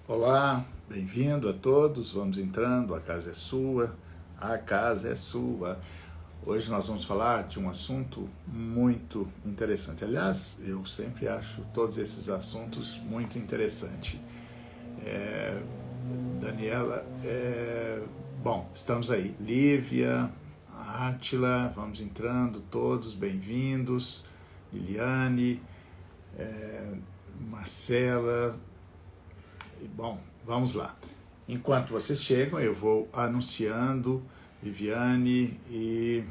Olá, bem-vindo a todos. Vamos entrando, a casa é sua, a casa é sua. Hoje nós vamos falar de um assunto muito interessante. Aliás, eu sempre acho todos esses assuntos muito interessantes. Daniela, bom, estamos aí. Lívia, Átila, vamos entrando todos, bem-vindos. Liliane, Marcela. Bom, vamos lá. Enquanto vocês chegam, eu vou anunciando Viviane e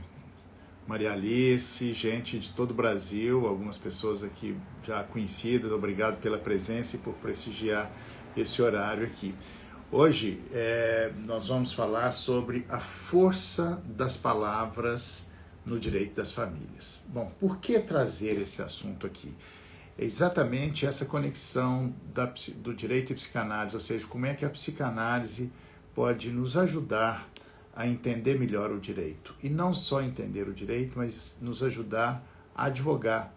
Maria Alice, gente de todo o Brasil, algumas pessoas aqui já conhecidas, obrigado pela presença e por prestigiar esse horário aqui. Hoje nós vamos falar sobre a força das palavras no direito das famílias. Bom, por que trazer esse assunto aqui? É exatamente essa conexão do direito e psicanálise, ou seja, como é que a psicanálise pode nos ajudar a entender melhor o direito. E não só entender o direito, mas nos ajudar a advogar.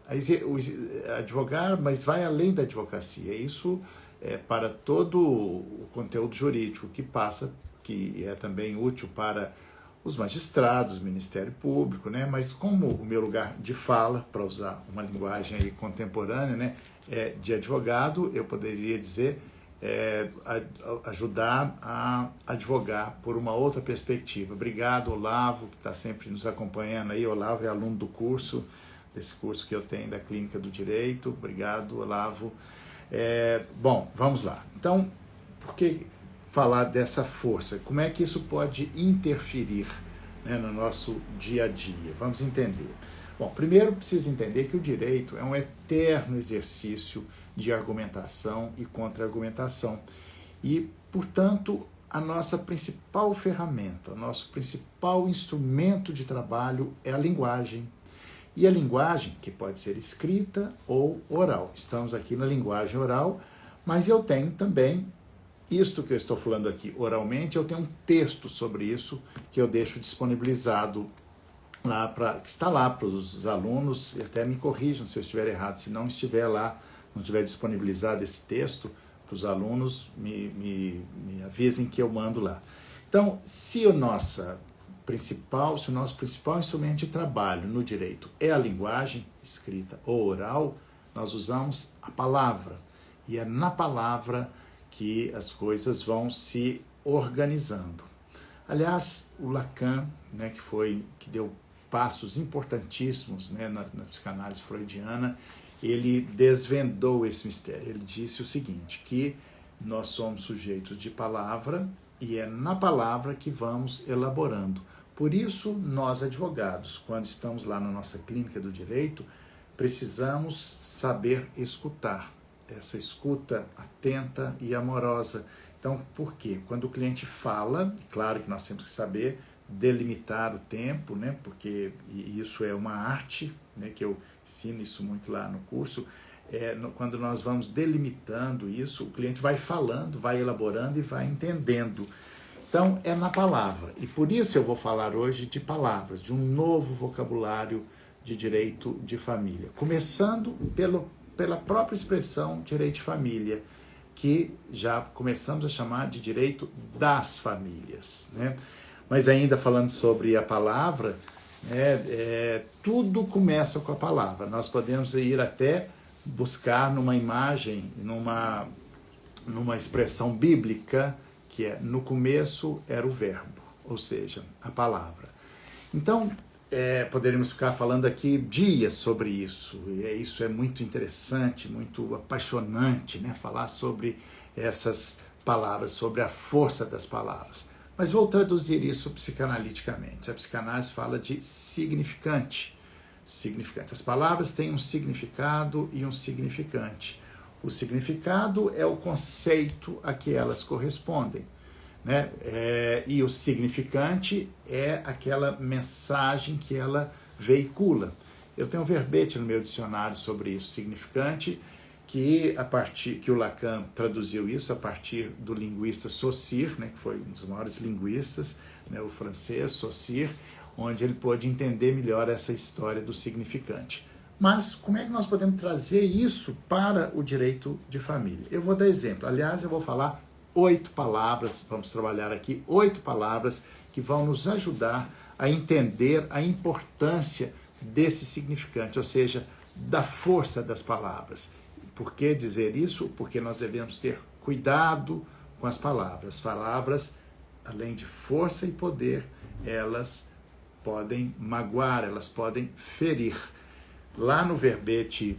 Advogar, mas vai além da advocacia. Isso é para todo o conteúdo jurídico que passa, que é também útil para os magistrados, o Ministério Público, né? Mas como o meu lugar de fala, para usar uma linguagem aí contemporânea, né, de advogado, eu poderia dizer ajudar a advogar por uma outra perspectiva. Obrigado, Olavo, que está sempre nos acompanhando aí. Olavo é aluno do curso, desse curso que eu tenho da Clínica do Direito. Obrigado, Olavo. Bom, vamos lá. Então, por que falar dessa força? Como é que isso pode interferir, né, no nosso dia a dia? Vamos entender. Bom, primeiro precisa entender que o direito é um eterno exercício de argumentação e contra-argumentação. E, portanto, a nossa principal ferramenta, o nosso principal instrumento de trabalho é a linguagem. E a linguagem, que pode ser escrita ou oral. Estamos aqui na linguagem oral, mas eu tenho também isto que eu estou falando aqui oralmente, eu tenho um texto sobre isso que eu deixo disponibilizado lá que está lá para os alunos, e até me corrijam se eu estiver errado. Se não estiver lá, não tiver disponibilizado esse texto para os alunos, me avisem que eu mando lá. Então, se o nosso principal instrumento de trabalho no direito é a linguagem escrita ou oral, nós usamos a palavra. E é na palavra que as coisas vão se organizando. Aliás, o Lacan, né, que deu passos importantíssimos, né, na psicanálise freudiana, ele desvendou esse mistério. Ele disse o seguinte, que nós somos sujeitos de palavra e é na palavra que vamos elaborando. Por isso, nós advogados, quando estamos lá na nossa clínica do direito, precisamos saber escutar. Essa escuta atenta e amorosa. Então, por quê? Quando o cliente fala, claro que nós temos que saber delimitar o tempo, né? Porque isso é uma arte, né? Que eu ensino isso muito lá no curso. Quando nós vamos delimitando isso, o cliente vai falando, vai elaborando e vai entendendo. Então, é na palavra. E por isso eu vou falar hoje de palavras, de um novo vocabulário de direito de família. Começando pela própria expressão direito de família, que já começamos a chamar de direito das famílias, né? Mas ainda falando sobre a palavra, tudo começa com a palavra. Nós podemos ir até buscar numa imagem, numa expressão bíblica, que é no começo era o verbo, ou seja, a palavra. Então, poderíamos ficar falando aqui dias sobre isso, e isso é muito interessante, muito apaixonante, né? Falar sobre essas palavras, sobre a força das palavras. Mas vou traduzir isso psicanaliticamente. A psicanálise fala de significante. As palavras têm um significado e um significante. O significado é o conceito a que elas correspondem, né? E o significante é aquela mensagem que ela veicula. Eu tenho um verbete no meu dicionário sobre isso. Significante, que o Lacan traduziu isso a partir do linguista Saussure, né, que foi um dos maiores linguistas, né, o francês Saussure, onde ele pôde entender melhor essa história do significante. Mas como é que nós podemos trazer isso para o direito de família? Eu vou dar exemplo. Aliás, eu vou falar 8 palavras, vamos trabalhar aqui 8 palavras que vão nos ajudar a entender a importância desse significante, ou seja, da força das palavras. Por que dizer isso? Porque nós devemos ter cuidado com as palavras. As palavras, além de força e poder, elas podem magoar, elas podem ferir. Lá no verbete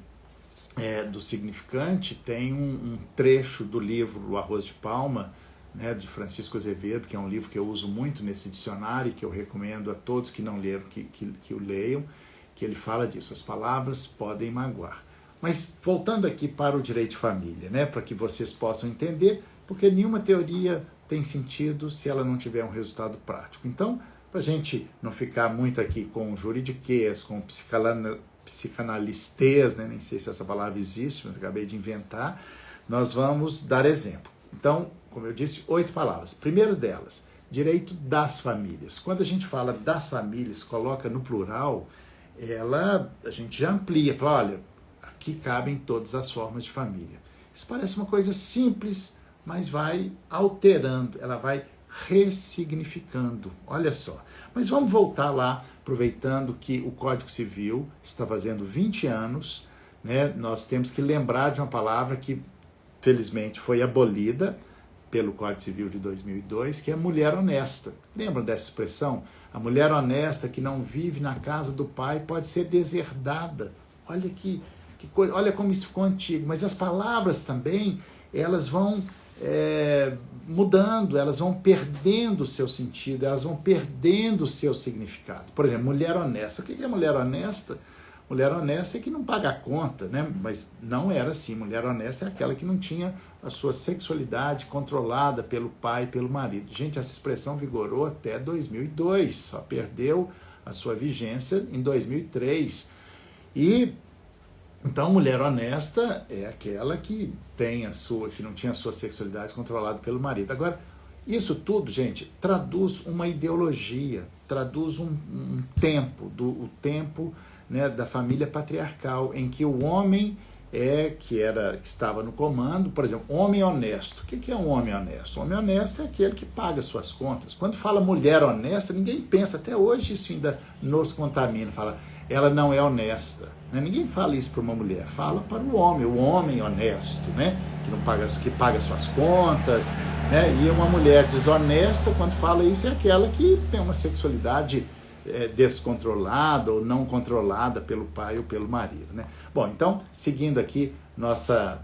do significante tem um trecho do livro O Arroz de Palma, né, de Francisco Azevedo, que é um livro que eu uso muito nesse dicionário, que eu recomendo a todos que não leram, que o leiam, que ele fala disso, as palavras podem magoar. Mas voltando aqui para o direito de família, né, para que vocês possam entender, porque nenhuma teoria tem sentido se ela não tiver um resultado prático. Então, para a gente não ficar muito aqui com juridiquês, com psicanalistês, né, nem sei se essa palavra existe, mas acabei de inventar, nós vamos dar exemplo. Então, como eu disse, 8 palavras. Primeiro delas, direito das famílias. Quando a gente fala das famílias, coloca no plural, a gente já amplia, fala, olha, aqui cabem todas as formas de família. Isso parece uma coisa simples, mas vai alterando, ela vai ressignificando. Olha só. Mas vamos voltar lá, aproveitando que o Código Civil está fazendo 20 anos, né? Nós temos que lembrar de uma palavra que, felizmente, foi abolida pelo Código Civil de 2002, que é mulher honesta. Lembram dessa expressão? A mulher honesta que não vive na casa do pai pode ser deserdada. Olha que coisa, olha como isso ficou antigo. Mas as palavras também, elas vão mudando, elas vão perdendo o seu sentido, elas vão perdendo o seu significado. Por exemplo, mulher honesta. O que é mulher honesta? Mulher honesta é que não paga a conta, né? Mas não era assim. Mulher honesta é aquela que não tinha a sua sexualidade controlada pelo pai e pelo marido. Gente, essa expressão vigorou até 2002, só perdeu a sua vigência em 2003. E então, mulher honesta é aquela que que não tinha a sua sexualidade controlada pelo marido. Agora, isso tudo, gente, traduz uma ideologia, traduz um tempo, o tempo, né, da família patriarcal, em que o homem que estava no comando. Por exemplo, homem honesto. O que é um homem honesto? O homem honesto é aquele que paga suas contas. Quando fala mulher honesta, ninguém pensa, até hoje isso ainda nos contamina, fala, ela não é honesta. Né? Ninguém fala isso para uma mulher, fala para o homem honesto, né? Que paga suas contas, né? E uma mulher desonesta, quando fala isso, é aquela que tem uma sexualidade descontrolada ou não controlada pelo pai ou pelo marido, né? Bom, então, seguindo aqui nossas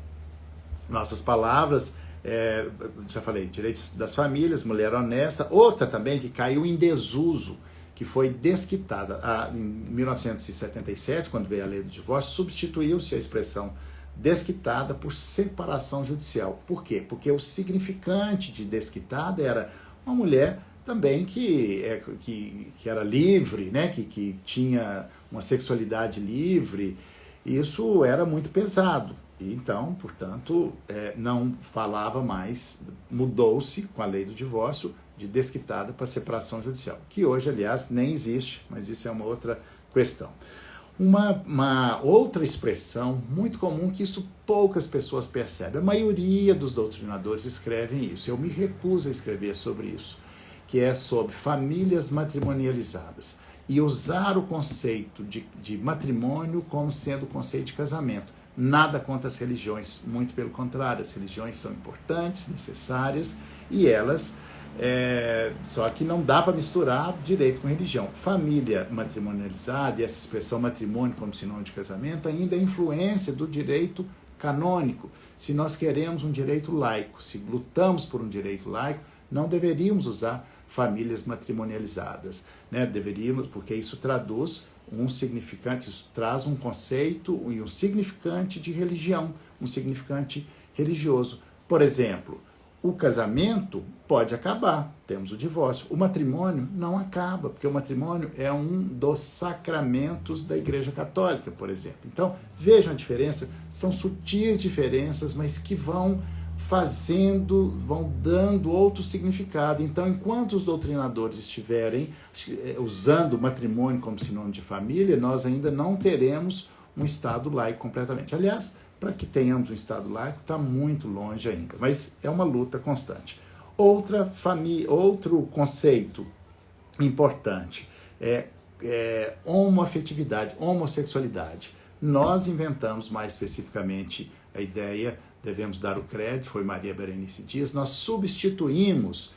palavras, já falei, direitos das famílias, mulher honesta. Outra também que caiu em desuso, que foi desquitada em 1977, quando veio a lei do divórcio, substituiu-se a expressão desquitada por separação judicial. Por quê? Porque o significante de desquitada era uma mulher também que era livre, né? que tinha uma sexualidade livre. Isso era muito pesado. E então, portanto, não falava mais, mudou-se com a lei do divórcio de desquitada para separação judicial, que hoje, aliás, nem existe, mas isso é uma outra questão. Uma outra expressão muito comum, que isso poucas pessoas percebem, a maioria dos doutrinadores escrevem isso, eu me recuso a escrever sobre isso, que é sobre famílias matrimonializadas, e usar o conceito de matrimônio como sendo o conceito de casamento. Nada contra as religiões, muito pelo contrário, as religiões são importantes, necessárias, e elas, só que não dá para misturar direito com religião. Família matrimonializada, e essa expressão matrimônio como sinônimo de casamento, ainda é influência do direito canônico. Se nós queremos um direito laico, se lutamos por um direito laico, não deveríamos usar famílias matrimonializadas, né? Deveríamos, porque isso traduz um significante, isso traz um conceito e um significante de religião, um significante religioso. Por exemplo, o casamento pode acabar, temos o divórcio. O matrimônio não acaba, porque o matrimônio é um dos sacramentos da Igreja Católica, por exemplo. Então, vejam a diferença, são sutis diferenças, mas que vão dando outro significado. Então, enquanto os doutrinadores estiverem usando o matrimônio como sinônimo de família, nós ainda não teremos um Estado laico completamente. Aliás, para que tenhamos um Estado laico, está muito longe ainda, mas é uma luta constante. Outro conceito importante é homoafetividade, homossexualidade. Nós inventamos mais especificamente a ideia, devemos dar o crédito, foi Maria Berenice Dias, nós substituímos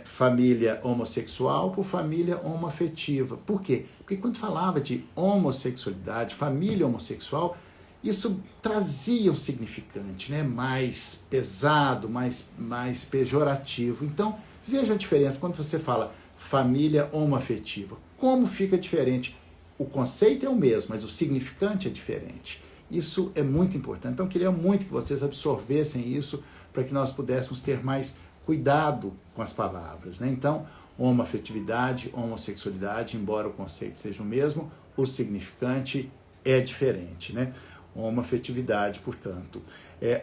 família homossexual por família homoafetiva. Por quê? Porque quando falava de homossexualidade, família homossexual, isso trazia um significante, né? Mais pesado, mais pejorativo. Então, veja a diferença quando você fala família homoafetiva. Como fica diferente? O conceito é o mesmo, mas o significante é diferente. Isso é muito importante. Então, eu queria muito que vocês absorvessem isso para que nós pudéssemos ter mais cuidado com as palavras, né? Então, homoafetividade, homossexualidade, embora o conceito seja o mesmo, o significante é diferente, né? Homoafetividade, portanto.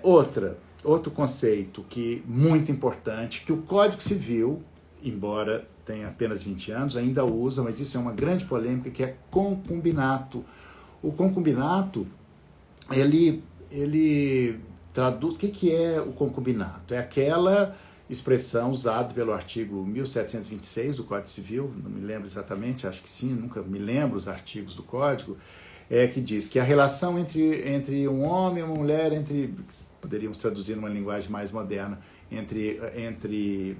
Outro conceito muito importante, que o Código Civil, embora tenha apenas 20 anos, ainda usa, mas isso é uma grande polêmica, que é concubinato. O concubinato, ele traduz... O que é o concubinato? É aquela expressão usada pelo artigo 1726 do Código Civil, não me lembro exatamente, acho que sim, nunca me lembro os artigos do Código, que diz que a relação entre um homem e uma mulher, poderíamos traduzir numa linguagem mais moderna, entre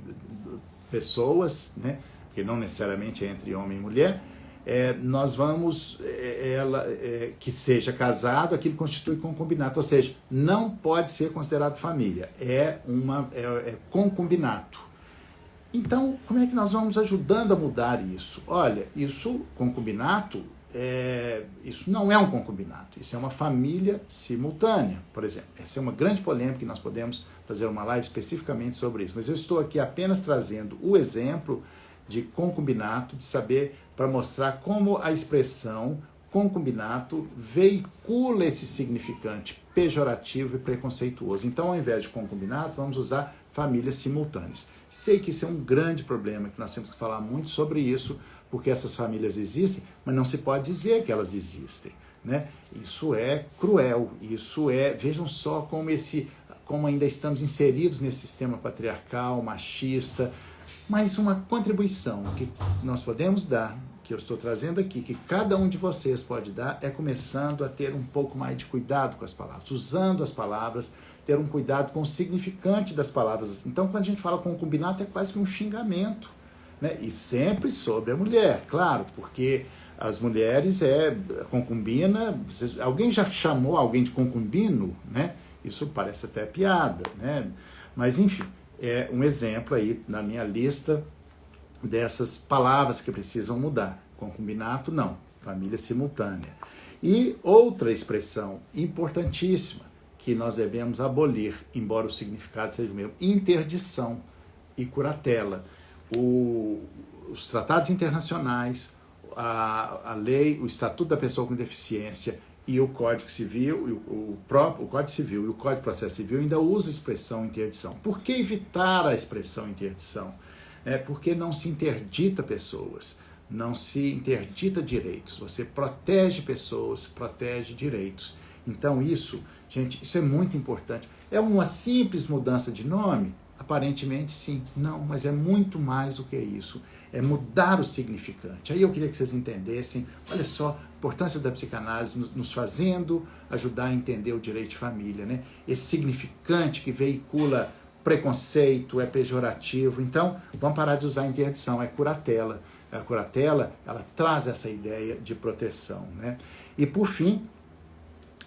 pessoas, né? Porque não necessariamente é entre homem e mulher, nós vamos, que seja casado, aquilo constitui concubinato, ou seja, não pode ser considerado família, é concubinato. Então, como é que nós vamos ajudando a mudar isso? Olha, concubinato, isso não é um concubinato, isso é uma família simultânea, por exemplo. Essa é uma grande polêmica e nós podemos fazer uma live especificamente sobre isso, mas eu estou aqui apenas trazendo o exemplo de concubinato, de saber, para mostrar como a expressão concubinato veicula esse significante pejorativo e preconceituoso. Então, ao invés de concubinato, vamos usar famílias simultâneas. Sei que isso é um grande problema, que nós temos que falar muito sobre isso, porque essas famílias existem, mas não se pode dizer que elas existem, né? Isso é cruel, vejam só como ainda estamos inseridos nesse sistema patriarcal, machista, mas uma contribuição que nós podemos dar, que eu estou trazendo aqui, que cada um de vocês pode dar, é começando a ter um pouco mais de cuidado com as palavras, usando as palavras, ter um cuidado com o significante das palavras. Então, quando a gente fala concubinato, é quase que um xingamento, né? E sempre sobre a mulher, claro, porque as mulheres concubina, alguém já chamou alguém de concubino, né? Isso parece até piada, né? Mas, enfim, é um exemplo aí na minha lista dessas palavras que precisam mudar. Concubinato, não. Família simultânea. E outra expressão importantíssima que nós devemos abolir, embora o significado seja o mesmo, interdição e curatela. Os tratados internacionais, a lei, o Estatuto da Pessoa com Deficiência e o Código Civil, o Código Civil e o Código de Processo Civil ainda usa a expressão interdição. Por que evitar a expressão interdição? Porque não se interdita pessoas, não se interdita direitos. Você protege pessoas, protege direitos. Então isso, gente, isso é muito importante. É uma simples mudança de nome? Aparentemente sim, não, mas é muito mais do que isso. É mudar o significante. Aí eu queria que vocês entendessem, olha só, a importância da psicanálise nos fazendo ajudar a entender o direito de família, né? Esse significante que veicula preconceito, é pejorativo. Então, vamos parar de usar interdição, é curatela. A curatela, ela traz essa ideia de proteção, né? E, por fim,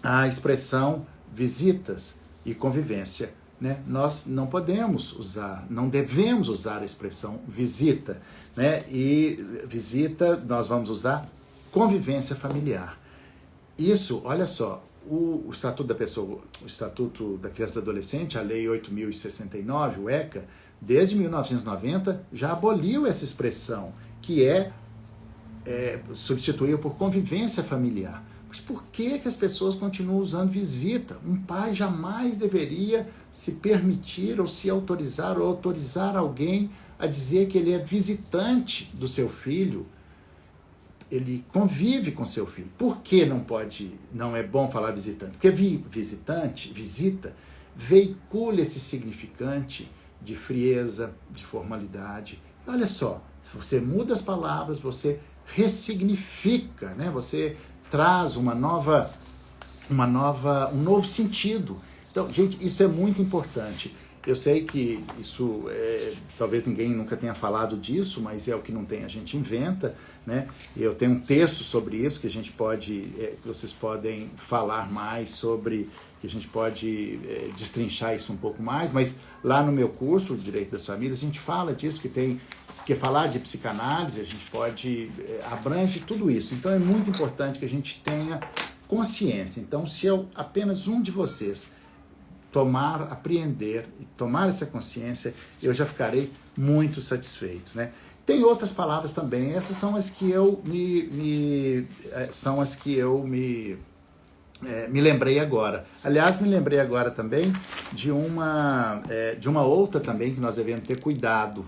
a expressão visitas e convivência, né? Nós não podemos usar, não devemos usar a expressão visita, né? E visita, nós vamos usar convivência familiar. Isso, olha só, o Estatuto da Pessoa, o Estatuto da Criança e do Adolescente, a Lei 8.069, o ECA, desde 1990 já aboliu essa expressão, que substituiu por convivência familiar. Mas por que as pessoas continuam usando visita? Um pai jamais deveria se permitir ou se autorizar ou autorizar alguém a dizer que ele é visitante do seu filho. ele convive com seu filho. Por que não é bom falar visitante? Porque visita, veicula esse significante de frieza, de formalidade. Olha só, você muda as palavras, você ressignifica, né? Você traz um novo sentido. Então, gente, isso é muito importante. Eu sei que isso, talvez ninguém nunca tenha falado disso, mas é o que não tem, a gente inventa, né? Eu tenho um texto sobre isso que a gente pode, que vocês podem falar mais sobre, que a gente pode destrinchar isso um pouco mais, mas lá no meu curso, Direito das Famílias, a gente fala disso, que falar de psicanálise, a gente pode, abrange tudo isso. Então é muito importante que a gente tenha consciência. Então, se apenas um de vocês apreender e tomar essa consciência, eu já ficarei muito satisfeito, né? Tem outras palavras também, essas são as que eu me lembrei agora. Aliás, me lembrei agora também de uma outra também que nós devemos ter cuidado.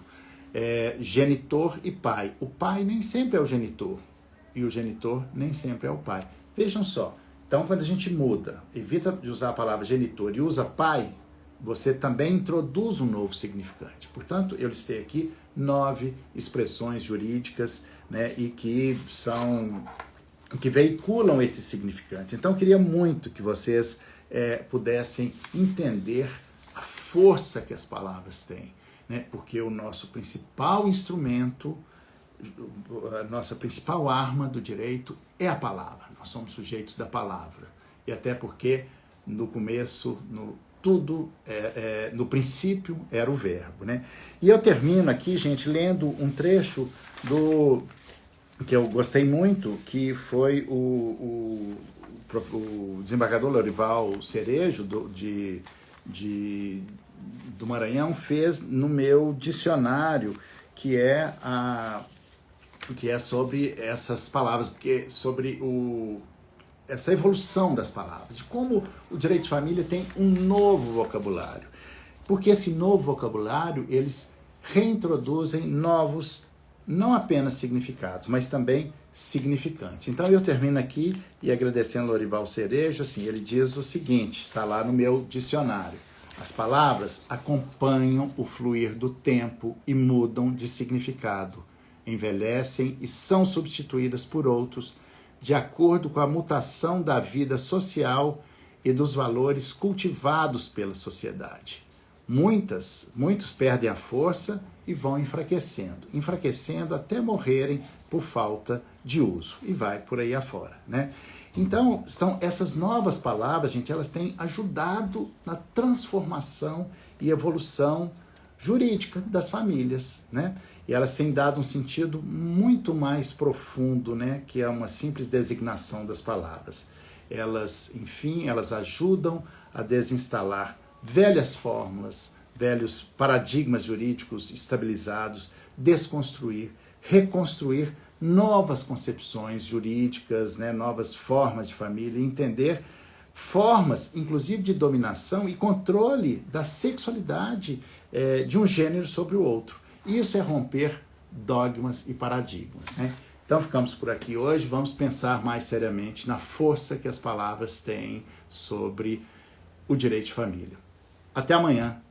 Genitor e pai. O pai nem sempre é o genitor e o genitor nem sempre é o pai. Vejam só. Então, quando a gente muda, evita de usar a palavra genitor e usa pai, você também introduz um novo significante. Portanto, eu listei aqui 9 expressões jurídicas, né, e que veiculam esses significantes. Então, eu queria muito que vocês pudessem entender a força que as palavras têm, né, porque o nosso principal instrumento, a nossa principal arma do direito é a palavra. Nós somos sujeitos da palavra. E até porque no começo, no princípio era o verbo, né? E eu termino aqui, gente, lendo um trecho que eu gostei muito, que foi o desembargador Lorival Cerejo do Maranhão fez no meu dicionário, que é sobre essas palavras, sobre essa evolução das palavras, de como o direito de família tem um novo vocabulário. Porque esse novo vocabulário, eles reintroduzem novos, não apenas significados, mas também significantes. Então eu termino aqui e agradecendo ao Lorival Cerejo, assim, ele diz o seguinte, está lá no meu dicionário: as palavras acompanham o fluir do tempo e mudam de significado, envelhecem e são substituídas por outros, de acordo com a mutação da vida social e dos valores cultivados pela sociedade. Muitos perdem a força e vão enfraquecendo até morrerem por falta de uso. E vai por aí afora, né? Então, essas novas palavras, gente, elas têm ajudado na transformação e evolução jurídica das famílias, né? E elas têm dado um sentido muito mais profundo, né? Que é uma simples designação das palavras. Elas ajudam a desinstalar velhas fórmulas, velhos paradigmas jurídicos estabilizados, desconstruir, reconstruir novas concepções jurídicas, né? Novas formas de família, entender formas, inclusive, de dominação e controle da sexualidade de um gênero sobre o outro. Isso é romper dogmas e paradigmas, né? Então ficamos por aqui hoje, vamos pensar mais seriamente na força que as palavras têm sobre o direito de família. Até amanhã.